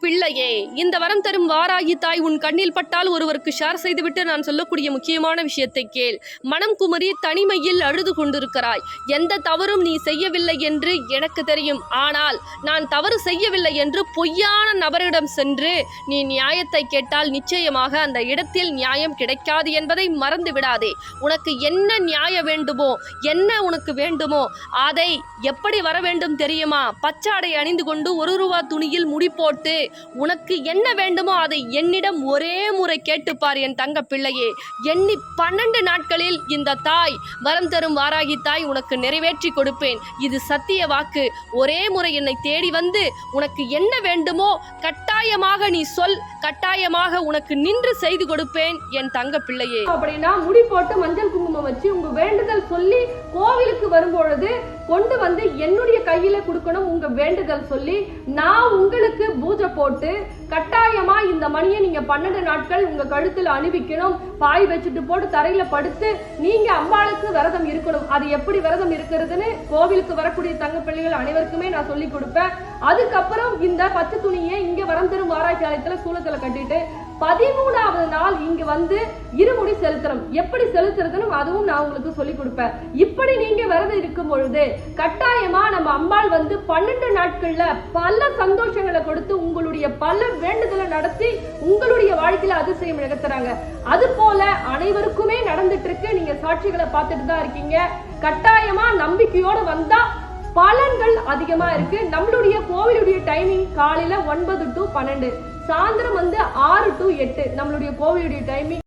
பிள்ளையே, இந்த வரம் தரும் வாராகி தாய் உன் கண்ணில் பட்டால் ஒருவருக்கு ஷேர் செய்துவிட்டு நான் சொல்லக்கூடிய முக்கியமான விஷயத்தை கேள். மனம் குமரி தனிமையில் அழுது கொண்டிருக்கிறாய். எந்த தவறும் நீ செய்யவில்லை என்று எனக்கு தெரியும். ஆனால் நான் தவறு செய்யவில்லை என்று பொய்யான நபரிடம் சென்று நீ நியாயத்தை கேட்டால் நிச்சயமாக அந்த இடத்தில் நியாயம் கிடைக்காது என்பதை மறந்து விடாதே. உனக்கு என்ன நியாயம் வேண்டுமோ, என்ன உனக்கு வேண்டுமோ அதை எப்படி வர வேண்டும் தெரியுமா? பச்சாடை அணிந்து கொண்டு 1 ரூபா துணியில் முடி போட்டு உனக்கு என்ன வேண்டுமோ அதை என்னிடம் ஒரே முறை கேட்டுப்பார் என் தங்க பிள்ளையே. எண்ணி 12 நாட்களில் இந்த தாய், வரம் தரும் வாராகி தாய் உனக்கு நிறைவேற்றி கொடுப்பேன். இது சத்திய வாக்கு. ஒரே முறை என்னை தேடி வந்து உனக்கு என்ன வேண்டுமோ கட்டாயமாக நீ சொல், கட்டாயமாக உனக்கு நின்று செய்து கொடுப்பேன் என் தங்க பிள்ளையே. அப்படின்னா முடி போட்டு மஞ்சள் குங்குமம் வச்சு உங்க வேண்டுதல் சொல்லி கோவிலுக்கு வரும்பொழுது கொண்டு வந்து என்னுடைய கையில கொடுக்கணும். உங்க வேண்டுதல் சொல்லி நான் உங்களுக்கு பூஜை போட்டு கட்டாயமா இந்த மணியை நீங்க 12 நாட்கள் உங்க கழுத்துல அணிவிக்கணும். பாய் வச்சுட்டு போட்டு தரையில படுத்து நீங்க அம்பாளுக்கு விரதம் இருக்கணும். அது எப்படி விரதம் இருக்கிறதுன்னு கோவிலுக்கு வரக்கூடிய தங்க பிள்ளைகள் அனைவருக்குமே நான் சொல்லி கொடுப்பேன். அதுக்கப்புறம் இந்த பச்சை துணியை இங்க வரம் தரும் வாராகி ஆலயத்துல சூளத்துல கட்டிட்டு 13வது நாள் இங்க வந்து இருமுடி செலுத்தணும். எப்படி செலுத்துறதுன்னு அதுவும் நான் உங்களுக்கு சொல்லி கொடுப்பேன். இப்படி நீங்க விரதம் இருக்கும் பொழுது கட்டாயமா நம்ம அம்பாள் வந்து 12 நாட்கள்ல பல சந்தோஷங்களை கொடுத்து உங்களுடைய பல வேண்டுதலை நடத்தி உங்களுடைய வாழ்க்கையில அதிசயம் நிகழ்த்துறாங்க. அது போல அனைவருக்குமே நடந்துட்டு இருக்கு. நீங்க சாட்சிகளை பார்த்துட்டு தான் இருக்கீங்க. கட்டாயமா நம்பிக்கையோட வந்தா பலன்கள் அதிகமா இருக்கு. நம்மளுடைய கோவிலுடைய டைமிங் காலையில 9 to 12, சாயந்தரம் வந்து 6 to 8 நம்மளுடைய கோவிலுடைய டைமிங்.